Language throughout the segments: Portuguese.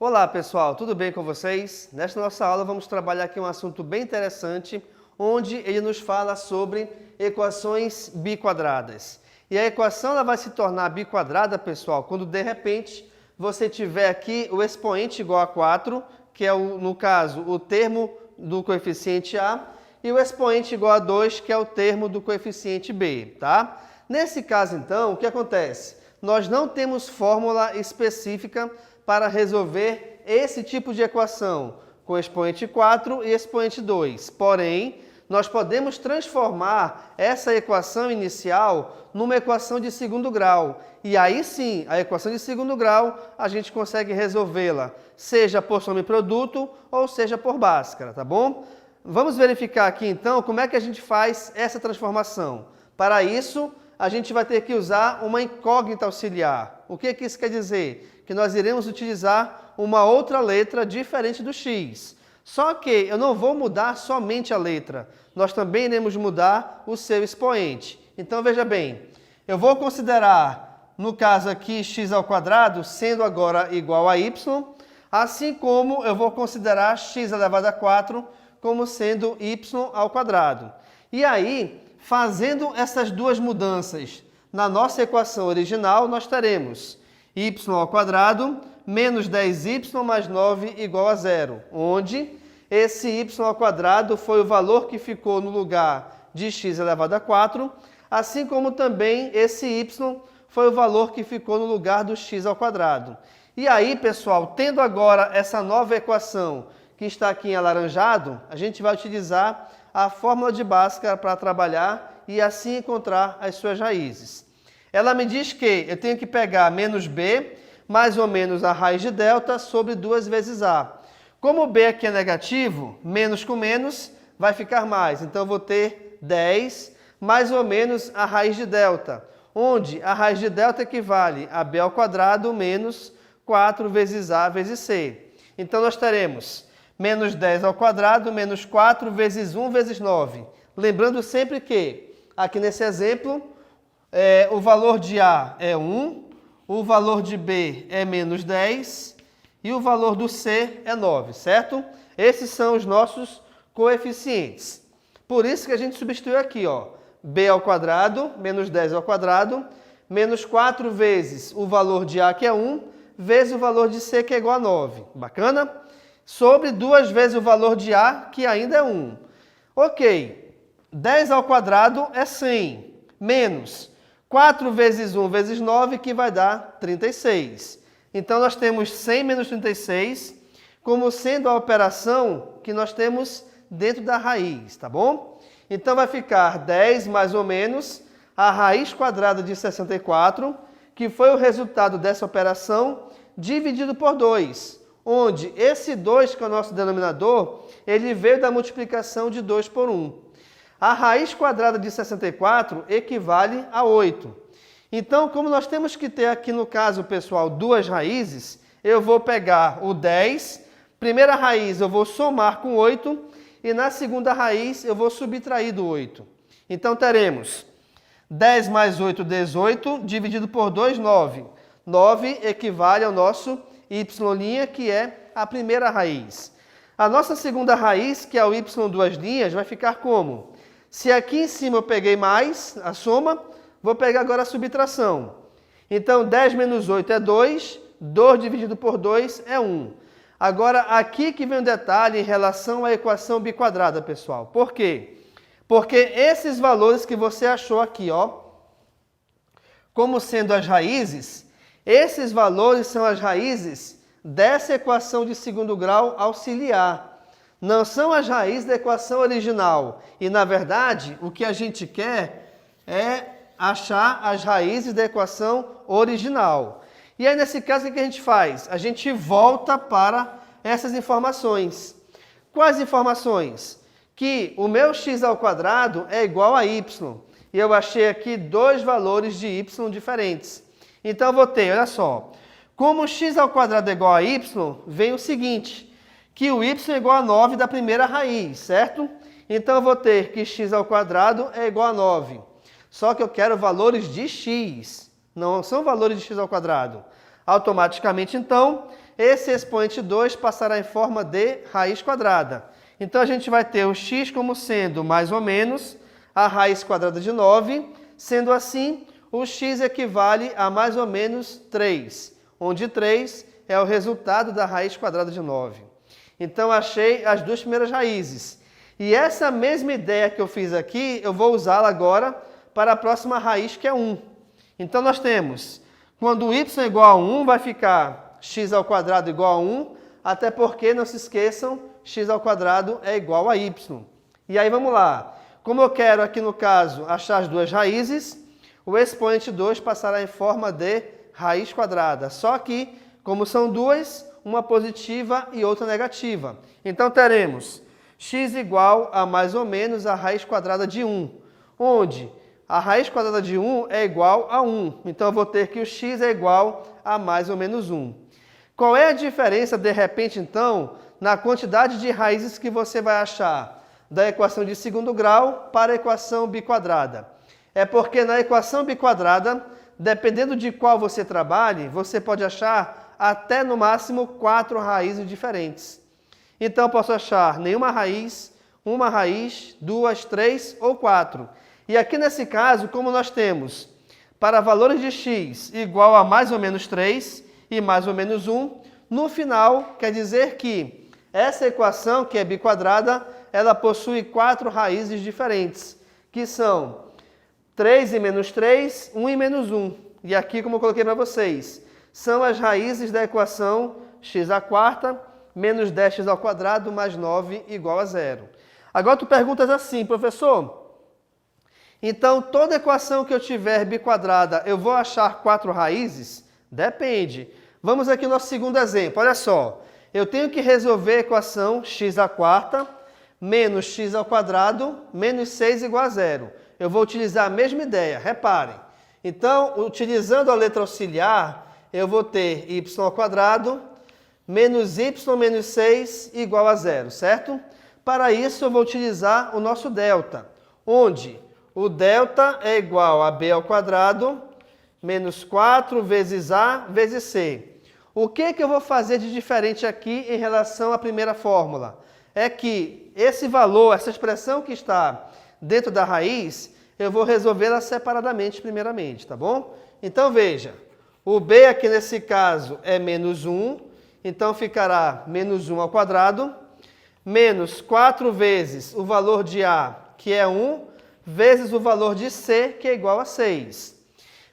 Olá pessoal, tudo bem com vocês? Nesta nossa aula vamos trabalhar aqui um assunto bem interessante, onde ele nos fala sobre equações biquadradas. E a equação ela vai se tornar biquadrada, pessoal, quando de repente você tiver aqui o expoente igual a 4, que é, no caso, o termo do coeficiente A, e o expoente igual a 2, que é o termo do coeficiente B, tá? Nesse caso, então, o que acontece? Nós não temos fórmula específica para resolver esse tipo de equação, com expoente 4 e expoente 2. Porém, nós podemos transformar essa equação inicial numa equação de segundo grau. E aí sim, a equação de segundo grau, a gente consegue resolvê-la, seja por soma e produto ou seja por Bhaskara, tá bom? Vamos verificar aqui então como é que a gente faz essa transformação. Para isso, a gente vai ter que usar uma incógnita auxiliar. O que isso quer dizer? Que nós iremos utilizar uma outra letra diferente do x. Só que eu não vou mudar somente a letra, nós também iremos mudar o seu expoente. Então veja bem, eu vou considerar, no caso aqui, x ao quadrado sendo agora igual a y, assim como eu vou considerar x elevado a 4 como sendo y ao quadrado. E aí, fazendo essas duas mudanças na nossa equação original, nós teremos y ao quadrado menos 10y mais 9 igual a 0, onde esse y ao quadrado foi o valor que ficou no lugar de x elevado a 4, assim como também esse y foi o valor que ficou no lugar do x ao quadrado. E aí, pessoal, tendo agora essa nova equação que está aqui em alaranjado, a gente vai utilizar a fórmula de Bhaskara para trabalhar e assim encontrar as suas raízes. Ela me diz que eu tenho que pegar menos b, mais ou menos a raiz de delta, sobre 2 vezes a. Como b aqui é negativo, menos com menos vai ficar mais. Então, eu vou ter 10, mais ou menos a raiz de delta, onde a raiz de delta equivale a b ao quadrado menos 4 vezes a vezes c. Então, nós teremos menos 10 ao quadrado menos 4 vezes 1 vezes 9. Lembrando sempre que, aqui nesse exemplo, o valor de A é 1, o valor de B é menos 10 e o valor do C é 9, certo? Esses são os nossos coeficientes. Por isso que a gente substituiu aqui, ó, B ao quadrado, menos 10 ao quadrado, menos 4 vezes o valor de A, que é 1, vezes o valor de C, que é igual a 9. Bacana? Sobre 2 vezes o valor de A, que ainda é 1. Ok, 10 ao quadrado é 100, menos 4 vezes 1 vezes 9, que vai dar 36. Então, nós temos 100 menos 36 como sendo a operação que nós temos dentro da raiz, tá bom? Então, vai ficar 10 mais ou menos a raiz quadrada de 64, que foi o resultado dessa operação, dividido por 2, onde esse 2, que é o nosso denominador, ele veio da multiplicação de 2 por 1. A raiz quadrada de 64 equivale a 8. Então, como nós temos que ter aqui no caso, pessoal, duas raízes, eu vou pegar o 10, primeira raiz eu vou somar com 8, e na segunda raiz eu vou subtrair do 8. Então, teremos 10 mais 8, 18, dividido por 2, 9. 9 equivale ao nosso y', que é a primeira raiz. A nossa segunda raiz, que é o y duas linhas, vai ficar como? Se aqui em cima eu peguei mais, a soma, vou pegar agora a subtração. Então, 10 menos 8 é 2, 2 dividido por 2 é 1. Agora, aqui que vem um detalhe em relação à equação biquadrada, pessoal. Por quê? Porque esses valores que você achou aqui, ó, como sendo as raízes, esses valores são as raízes dessa equação de segundo grau auxiliar. Não são as raízes da equação original. E, na verdade, o que a gente quer é achar as raízes da equação original. E aí, nesse caso, o que a gente faz? A gente volta para essas informações. Quais informações? Que o meu x ao quadrado é igual a y. E eu achei aqui dois valores de y diferentes. Então, eu vou ter, olha só, como x ao quadrado é igual a y, vem o seguinte, que o y é igual a 9 da primeira raiz, certo? Então, eu vou ter que x ao quadrado é igual a 9. Só que eu quero valores de x, não são valores de x ao quadrado. Automaticamente, então, esse expoente 2 passará em forma de raiz quadrada. Então, a gente vai ter o x como sendo mais ou menos a raiz quadrada de 9. Sendo assim, o x equivale a mais ou menos 3, onde 3 é o resultado da raiz quadrada de 9. Então, achei as duas primeiras raízes. E essa mesma ideia que eu fiz aqui, eu vou usá-la agora para a próxima raiz, que é 1. Então, nós temos, quando y é igual a 1, vai ficar x ao quadrado igual a 1, até porque, não se esqueçam, x ao quadrado é igual a y. E aí, vamos lá. Como eu quero aqui, no caso, achar as duas raízes, o expoente 2 passará em forma de raiz quadrada. Só que, como são duas, uma positiva e outra negativa. Então, teremos x igual a mais ou menos a raiz quadrada de 1, onde a raiz quadrada de 1 é igual a 1. Então, eu vou ter que o x é igual a mais ou menos 1. Qual é a diferença, de repente, então, na quantidade de raízes que você vai achar da equação de segundo grau para a equação biquadrada? É porque na equação biquadrada, dependendo de qual você trabalhe, você pode achar até, no máximo, 4 raízes diferentes. Então, eu posso achar nenhuma raiz, uma raiz, 2, 3 ou 4. E aqui nesse caso, como nós temos para valores de x igual a mais ou menos 3 e mais ou menos 1, no final quer dizer que essa equação, que é biquadrada, ela possui 4 raízes diferentes, que são 3 e menos 3, 1 e menos 1. E aqui, como eu coloquei para vocês, são as raízes da equação x à quarta menos 10x ao quadrado mais 9 igual a 0. Agora tu perguntas assim, professor, então toda equação que eu tiver biquadrada, eu vou achar 4 raízes? Depende. Vamos aqui ao nosso segundo exemplo. Olha só, eu tenho que resolver a equação x à quarta menos x ao quadrado menos 6 igual a 0. Eu vou utilizar a mesma ideia, reparem. Então, utilizando a letra auxiliar, eu vou ter y ao quadrado menos y menos 6 igual a 0, certo? Para isso, eu vou utilizar o nosso delta, onde o delta é igual a b ao quadrado menos 4 vezes a vezes c. O que eu vou fazer de diferente aqui em relação à primeira fórmula? É que esse valor, essa expressão que está dentro da raiz, eu vou resolvê-la separadamente primeiramente, tá bom? Então, veja, o b aqui nesse caso é menos 1, então ficará menos 1 ao quadrado, menos 4 vezes o valor de a, que é 1, vezes o valor de c, que é igual a 6.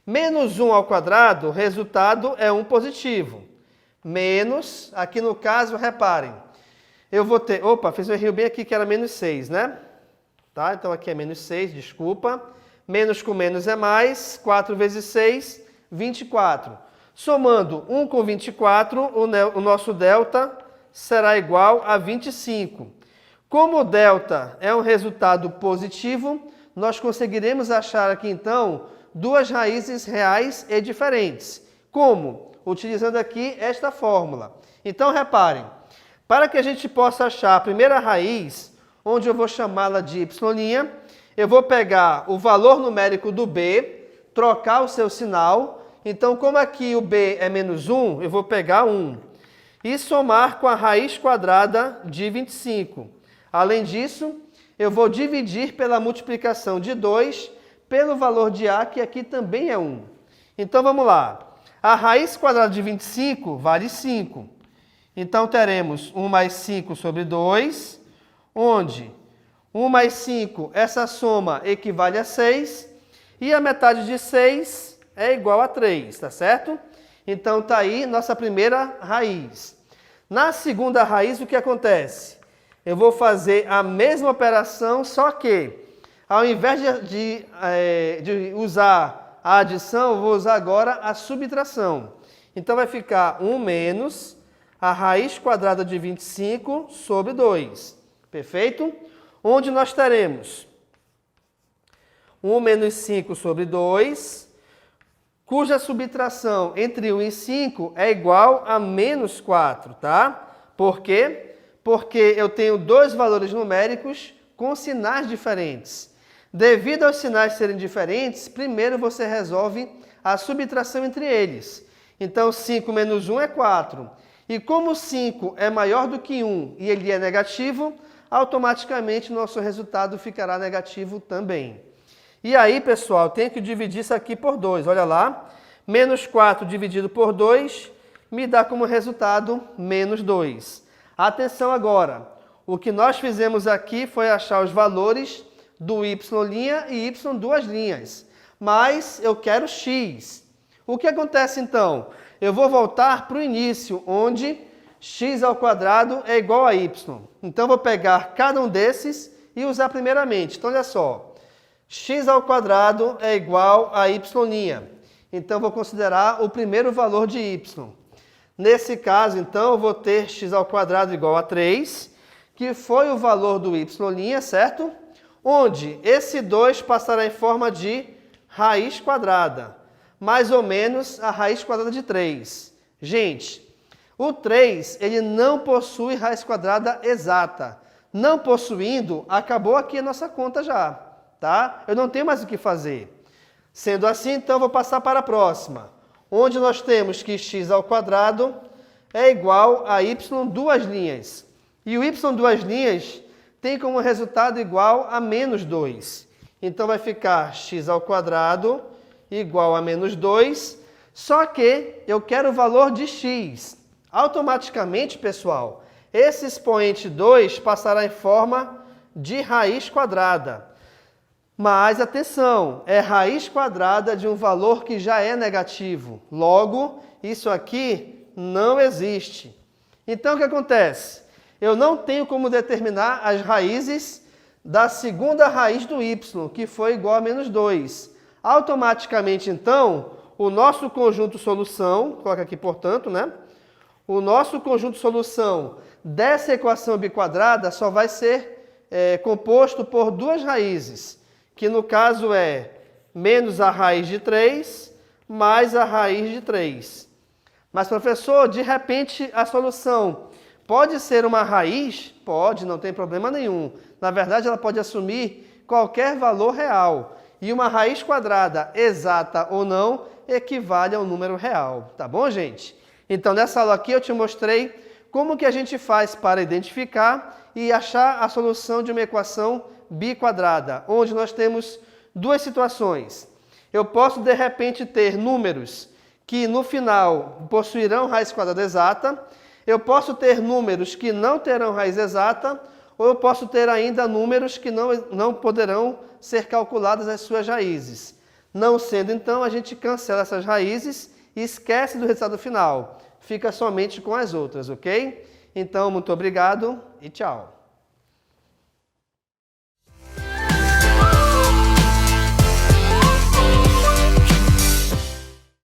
Menos 1 ao quadrado, o resultado é 1 positivo. Menos, aqui no caso, reparem, eu vou ter... Opa, fiz um erro bem aqui que era menos 6, né? Tá? Então, aqui é menos 6, desculpa. Menos com menos é mais. 4 vezes 6, 24. Somando 1 com 24, o nosso delta será igual a 25. Como o delta é um resultado positivo, nós conseguiremos achar aqui, então, duas raízes reais e diferentes. Como? Utilizando aqui esta fórmula. Então, reparem, para que a gente possa achar a primeira raiz, onde eu vou chamá-la de y', eu vou pegar o valor numérico do b, trocar o seu sinal. Então, como aqui o b é menos 1, eu vou pegar 1. E somar com a raiz quadrada de 25. Além disso, eu vou dividir pela multiplicação de 2 pelo valor de a, que aqui também é 1. Então, vamos lá. A raiz quadrada de 25 vale 5. Então, teremos 1 mais 5 sobre 2, onde 1 mais 5, essa soma equivale a 6, e a metade de 6 é igual a 3, tá certo? Então, está aí nossa primeira raiz. Na segunda raiz, o que acontece? Eu vou fazer a mesma operação, só que, ao invés de usar a adição, eu vou usar agora a subtração. Então, vai ficar 1 menos a raiz quadrada de 25 sobre 2. Perfeito? Onde nós teremos 1 menos 5 sobre 2, cuja subtração entre 1 e 5 é igual a menos 4, tá? Por quê? Porque eu tenho dois valores numéricos com sinais diferentes. Devido aos sinais serem diferentes, primeiro você resolve a subtração entre eles. Então, 5 menos 1 é 4. E como 5 é maior do que 1 e ele é negativo, automaticamente nosso resultado ficará negativo também. E aí, pessoal, tenho que dividir isso aqui por 2. Olha lá, menos 4 dividido por 2 me dá como resultado menos 2. Atenção agora, o que nós fizemos aqui foi achar os valores do y' e y duas linhas. Mas eu quero x. O que acontece então? Eu vou voltar para o início, onde x² é igual a y. Então, vou pegar cada um desses e usar primeiramente. Então, olha só. x² é igual a y'. Então, vou considerar o primeiro valor de y. Nesse caso, então, eu vou ter x² igual a 3, que foi o valor do y', certo? Onde esse 2 passará em forma de raiz quadrada, mais ou menos a raiz quadrada de 3. Gente, o 3 ele não possui raiz quadrada exata. Não possuindo, acabou aqui a nossa conta já, tá? Eu não tenho mais o que fazer. Sendo assim, então, vou passar para a próxima, onde nós temos que x² é igual a y duas linhas. E o y duas linhas tem como resultado igual a menos 2. Então, vai ficar x² igual a menos 2, só que eu quero o valor de x. Automaticamente, pessoal, esse expoente 2 passará em forma de raiz quadrada. Mas, atenção, é raiz quadrada de um valor que já é negativo. Logo, isso aqui não existe. Então, o que acontece? Eu não tenho como determinar as raízes da segunda raiz do y, que foi igual a menos 2. Automaticamente, então, o nosso conjunto solução, coloca aqui, portanto, né? O nosso conjunto solução dessa equação biquadrada só vai ser composto por duas raízes, que no caso é menos a raiz de 3 mais a raiz de 3. Mas, professor, de repente a solução pode ser uma raiz? Pode, não tem problema nenhum. Na verdade, ela pode assumir qualquer valor real. E uma raiz quadrada, exata ou não, equivale ao número real. Tá bom, gente? Então, nessa aula aqui eu te mostrei como que a gente faz para identificar e achar a solução de uma equação biquadrada, onde nós temos duas situações. Eu posso, de repente, ter números que no final possuirão raiz quadrada exata, eu posso ter números que não terão raiz exata, ou eu posso ter ainda números que não poderão ser calculadas as suas raízes. Não sendo, então, a gente cancela essas raízes e esquece do resultado final. Fica somente com as outras, ok? Então, muito obrigado e tchau!